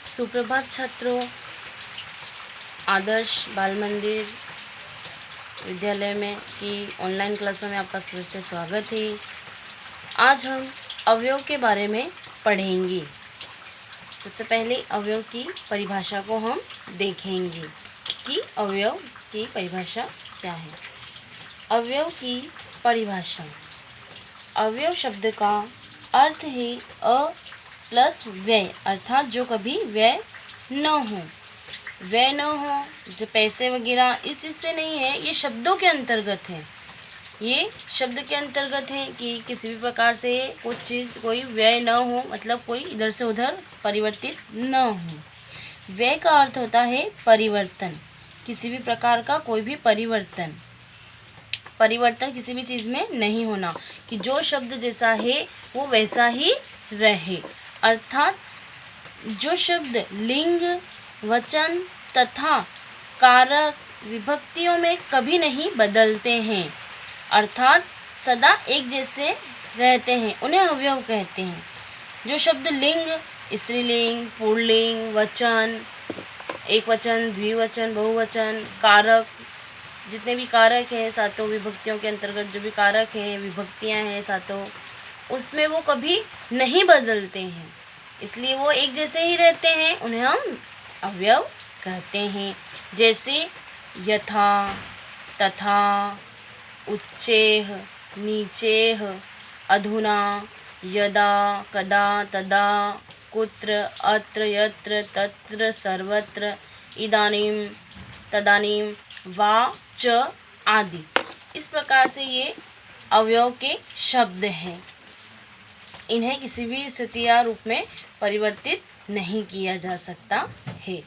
सुप्रभात छात्रों, आदर्श बाल मंदिर विद्यालय में की ऑनलाइन क्लासों में आपका फिर से स्वागत है। आज हम अवयव के बारे में पढ़ेंगे। सबसे पहले अवयव की परिभाषा को हम देखेंगे कि अवयव की परिभाषा क्या है। अवयव की परिभाषा, अवयव शब्द का अर्थ है अ प्लस व्यय, अर्थात जो कभी व्यय न हो। व्यय न हो जैसे पैसे वगैरह, इस चीज़ से नहीं है, ये शब्दों के अंतर्गत है। ये शब्द के अंतर्गत है कि किसी भी प्रकार से कुछ चीज़ कोई व्यय न हो, मतलब कोई इधर से उधर परिवर्तित न हो। व्यय का अर्थ होता है परिवर्तन, किसी भी प्रकार का कोई भी परिवर्तन किसी भी चीज़ में नहीं होना, कि जो शब्द जैसा है वो वैसा ही रहे। अर्थात जो शब्द लिंग, वचन तथा कारक विभक्तियों में कभी नहीं बदलते हैं, अर्थात सदा एक जैसे रहते हैं, उन्हें अवयव कहते हैं। जो शब्द लिंग, स्त्रीलिंग, पुल्लिंग, वचन, एक वचन, द्विवचन, बहुवचन, कारक, जितने भी कारक हैं सातों विभक्तियों के अंतर्गत, जो भी कारक हैं, विभक्तियां हैं सातों, उसमें वो कभी नहीं बदलते हैं, इसलिए वो एक जैसे ही रहते हैं, उन्हें हम अवयव कहते हैं। जैसे यथा, तथा, उच्चैः, नीचैः, अधुना, यदा, कदा, तदा, कुत्र, अत्र, यत्र, तत्र, सर्वत्र, इदानीं, तदानीं, वा, च आदि। इस प्रकार से ये अवयव के शब्द हैं। इन्हें किसी भी स्थिति या रूप में परिवर्तित नहीं किया जा सकता है।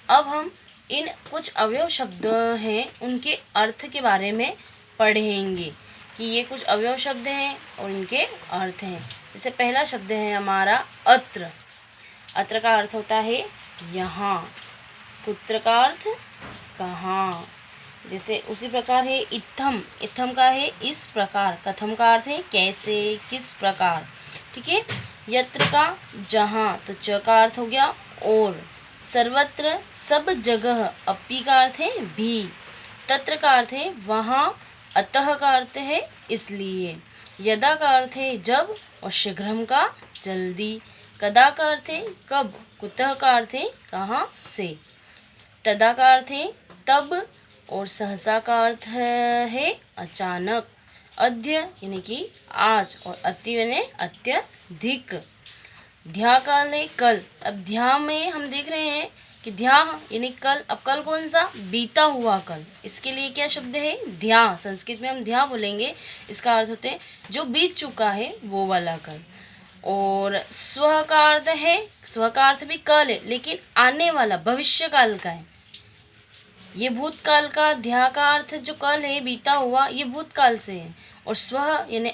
अब हम इन कुछ अवयव शब्द हैं उनके अर्थ के बारे में पढ़ेंगे कि ये कुछ अवयव शब्द हैं और इनके अर्थ हैं। जैसे पहला शब्द है हमारा अत्र। अत्र का अर्थ होता है यहाँ। कुत्र का अर्थ कहाँ। जैसे उसी प्रकार है इत्थम। इत्थम का है इस प्रकार। कथम का अर्थ है कैसे, किस प्रकार। ठीक है। यत्र का जहाँ, तो च का अर्थ हो गया और। सर्वत्र सब जगह, अपि का अर्थ है भी। तत्र का अर्थ है वहाँ। अतः का अर्थ है इसलिए। यदा का अर्थ है जब और शीघ्रम का जल्दी। कदा का अर्थ है कब। कुतः का अर्थ है कहाँ से। तदा का अर्थ है तब और सहसा का अर्थ है अचानक। अद्य यानी कि आज और अति यानी अत्यधिक। ध्या काल है कल। अब ध्या में हम देख रहे हैं कि ध्या यानी कल। अब कल कौन सा, बीता हुआ कल। इसके लिए क्या शब्द है, ध्या। संस्कृत में हम ध्या बोलेंगे, इसका अर्थ होते हैं जो बीत चुका है वो वाला कल। और स्व का अर्थ है, स्व का अर्थ भी कल है लेकिन आने वाला भविष्य काल का है। ये भूतकाल का। ध्या का अर्थ जो कल है, बीता हुआ, ये भूतकाल से है। और स्व यानी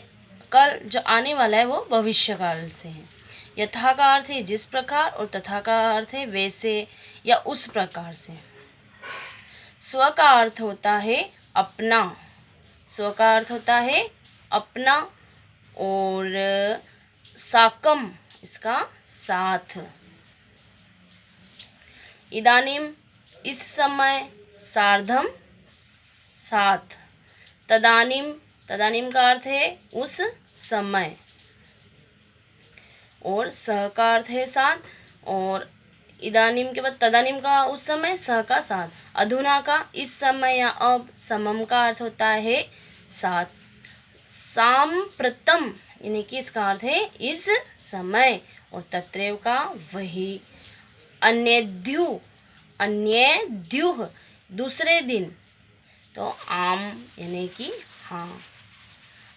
कल जो आने वाला है वो भविष्य काल से है। यथा का अर्थ है जिस प्रकार और तथा का अर्थ है वैसे या उस प्रकार से। स्व का अर्थ होता है अपना। स्व का अर्थ होता है अपना और साकम इसका साथ। इदानीम इस समय, सार्धम साथ। तदानीम, तदानीम का अर्थ है उस समय और सह का अर्थ है साथ। और इदानीम के बाद तदानीम का उस समय, सह का साथ। अधुना का इस समय या अब। समम का अर्थ होता है साथ। सांप्रतम यानी कि इसका अर्थ है इस समय और तत्रैव का वही। अन्यद्यु, अन्यद्युः दूसरे दिन, तो आम यानी कि हाँ।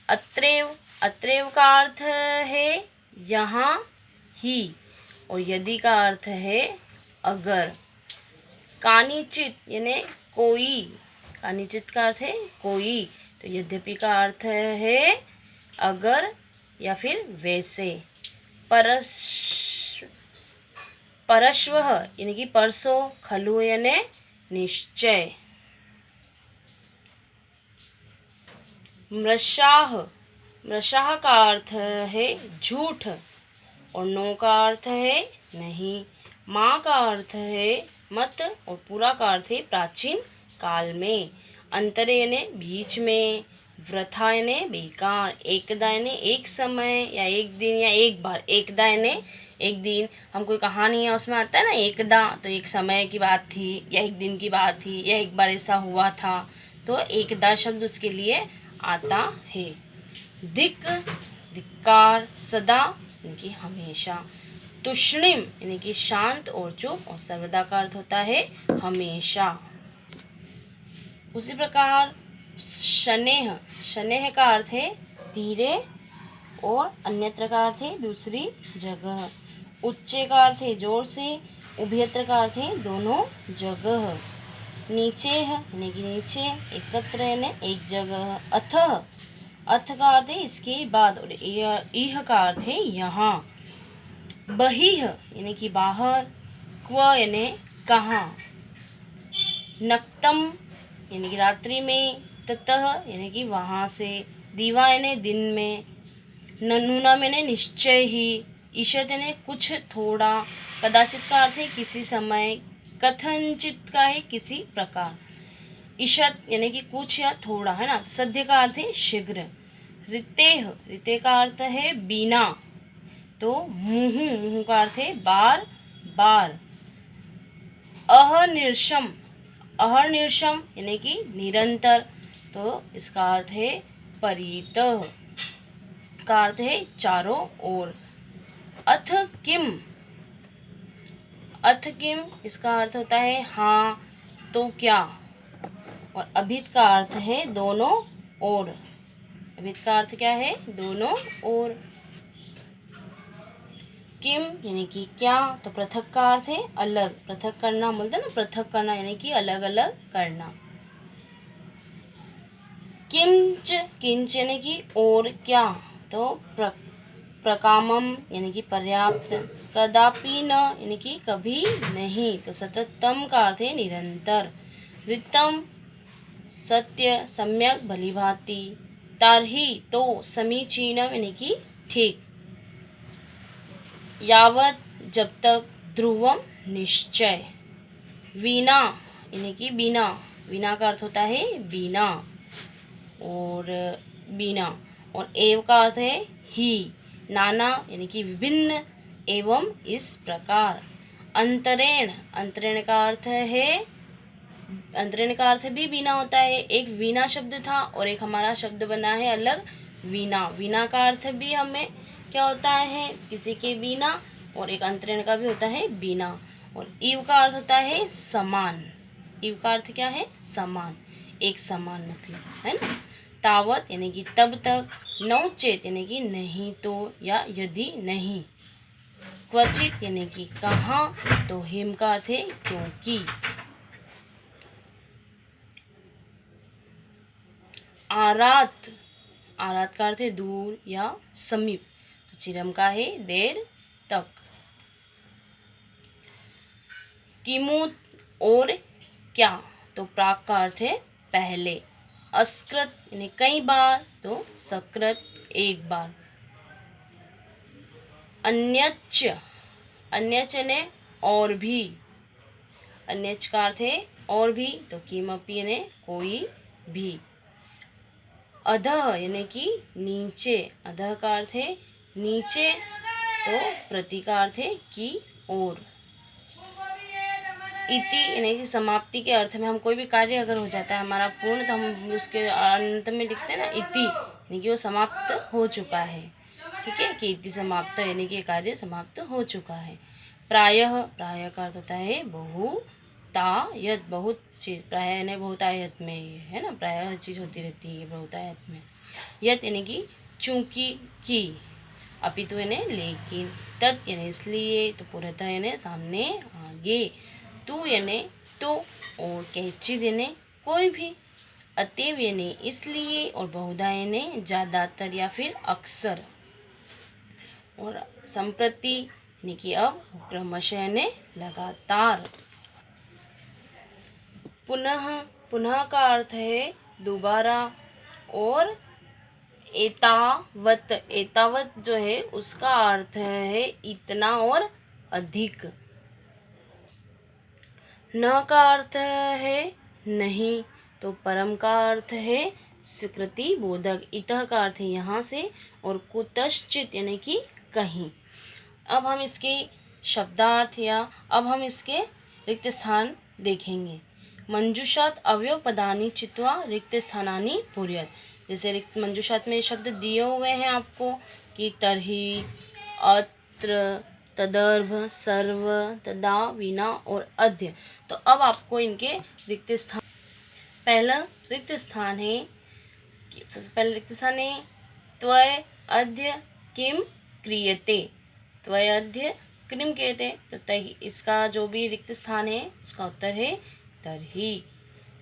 अत्रैव, अत्रैव का अर्थ है यहाँ ही और यदि का अर्थ है अगर। कानिचित यानी कोई। कानिचित का अर्थ है कोई, तो यद्यपि का अर्थ है अगर या फिर वैसे। परश्वः यानी कि परसों। खलु यानी निश्चय। मृषाः, मृषाः का अर्थ है झूठ और नो का अर्थ है नहीं। माँ का अर्थ है मत और पूरा का अर्थ है प्राचीन काल में। अंतरे यानी बीच में। वृथा यानी बेकार। एकदा यानी एक समय या एक दिन या एक बार। एकदा यानी एक दिन। हम कोई कहानी है उसमें आता है ना एकदा, तो एक समय की बात थी या एक दिन की बात थी या एक बार ऐसा हुआ था, तो एकदा शब्द उसके लिए आता है। धिक धिक्कार। सदा यानी कि हमेशा। तुष्णिम यानी कि शांत और चुप, और सर्वदा का अर्थ होता है हमेशा। उसी प्रकार शनेह। शनेह का अर्थ है धीरे, और अन्यत्र का अर्थ है दूसरी जगह। उच्चे का अर्थ है जोर से। उभयत्र का अर्थ है दोनों जगह। नीचे है यानी कि नीचे। एकत्र यानी एक जगह। अथः। अथ का अर्थ है इसके बाद, और इह का अर्थ है यहाँ। बहिः यानी कि बाहर। क्व यानी कहाँ। नक्तम यानी कि रात्रि में। ततः यानी कि वहाँ से। दीवा यानी दिन में। नूनम यानी निश्चय ही। ईशत यानी कुछ थोड़ा। कदाचित का अर्थ है किसी समय। कथनचित का है किसी प्रकार। ईशत यानी कि कुछ या थोड़ा, है ना। तो सद्य का अर्थ है शीघ्र। ऋतेह। ऋते का अर्थ है बिना। तो मुँह। मुँह का अर्थ है बार बार। अहर्निशम। अहर्निशम यानी कि निरंतर, तो इसका अर्थ है परितः। का अर्थ है चारों ओर। अथ किम। अथ किम इसका अर्थ होता है हाँ तो क्या। और अभित का अर्थ है दोनों ओर। अभित का अर्थ क्या है? दोनों ओर। किम यानी कि क्या, तो पृथक का अर्थ है अलग। पृथक करना बोलते हैं ना, पृथक करना यानी कि अलग अलग करना। किंच। किंच यानी कि और क्या, तो प्रकामम यानी कि पर्याप्त। कदापि न यानी कि कभी नहीं, तो सततम का अर्थ है निरंतर। ऋतम सत्य, सम्यक भलीभांति। तारही तो समीचीनम यानी कि ठीक। यावत जब तक। ध्रुवम निश्चय। वीणा यानी कि बीना। वीणा का अर्थ होता है बीना, और बीना। और एव का अर्थ है ही। नाना यानी कि विभिन्न, एवं इस प्रकार। अंतरेण। अंतरेण का अर्थ है, अंतरेण का अर्थ भी वीणा होता है। एक वीणा शब्द था और एक हमारा शब्द बना है अलग वीणा। वीणा का अर्थ भी हमें क्या होता है, किसी के वीणा, और एक अंतरेण का भी होता है बीना। और ईव का अर्थ होता है समान। ईव का अर्थ क्या है? समान, एक समान मतलब, है ना। तावत यानी कि तब तक। नौचेत यानी कि नहीं तो या यदि नहीं। क्वचित यानी कि कहाँ, तो हिम का अर्थ है क्योंकि। आरात। आरात का अर्थ है दूर या समीप। तो चिरम का है देर तक। किमुत और क्या, तो प्राक का अर्थ है पहले। अस्कृत यानी कई बार, तो सकृत एक बार। अन्यच। अन्यच यानी और भी। अन्यच का अर्थ है और भी, तो किमपि यानी कोई भी। अधः यानी कि नीचे। अधः का अर्थ है नीचे, तो प्रति का अर्थ है की ओर। इति यानी कि समाप्ति के अर्थ में। हम कोई भी कार्य अगर हो जाता है हमारा पूर्ण, तो हम उसके अंत में लिखते हैं ना इति, यानी कि वो समाप्त हो चुका है। ठीक है, कि इति समाप्त यानी कि कार्य समाप्त हो चुका है। प्रायः। प्रायः का अर्थ होता है बहुतायत, बहुत चीज। प्रायः यानी बहुतायत में, है ना, प्रायः चीज होती रहती है बहुतायत में। यत यानी कि चूंकि की। अपितु यानी लेकिन। तत् यानी इसलिए, तो पूर्णतः यानी सामने आगे। तू यानी तो, और कैचित यानी कोई भी। अतएव यानी इसलिए, और बहुधा यानी ज्यादातर या फिर अक्सर। और संप्रति यानी कि अब, क्रमशः यानी लगातार। पुनः। पुनः का अर्थ है दोबारा। और एतावत। एतावत जो है उसका अर्थ है इतना और अधिक। न का अर्थ है नहीं, तो परम का अर्थ है स्वीकृति बोधक। इतः का अर्थ है यहाँ से, और कुतश्चित यानी कि कहीं। अब हम इसके शब्दार्थ या अब हम इसके रिक्त स्थान देखेंगे। मंजूषात अवयव पदानि चित्वा रिक्त स्थानानि पूरयत। जैसे रिक्त मंजूषात में शब्द दिए हुए हैं आपको कि तर्हि, अत्र, तदर्भ, सर्व, तदा, विना और अद्य। तो अब आपको इनके रिक्त स्थान, पहला रिक्त स्थान है, सबसे पहले रिक्त स्थान है त्वय अद्य किम क्रियते। त्वय अद्य किम क्रियते, तो तहि, इसका जो भी रिक्त स्थान है उसका उत्तर है तर्हि।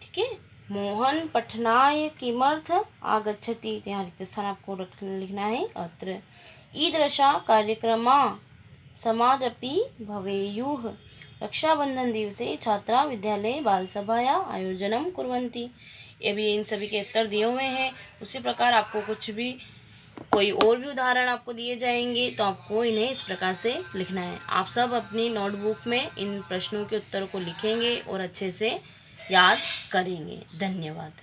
ठीक है। मोहन पठनाय किमर्थ आगच्छति, तो यहाँ रिक्त स्थान आपको लिखना है अत्र। ईदृशा कार्यक्रमा समाजपि भवेयुः। रक्षाबंधन दिवसे छात्रा विद्यालये बालसभाया आयोजनं कुर्वन्ति। ये भी इन सभी के उत्तर दिए हुए हैं। उसी प्रकार आपको कुछ भी कोई और भी उदाहरण आपको दिए जाएंगे तो आपको इन्हें इस प्रकार से लिखना है। आप सब अपनी नोटबुक में इन प्रश्नों के उत्तर को लिखेंगे और अच्छे से याद करेंगे। धन्यवाद।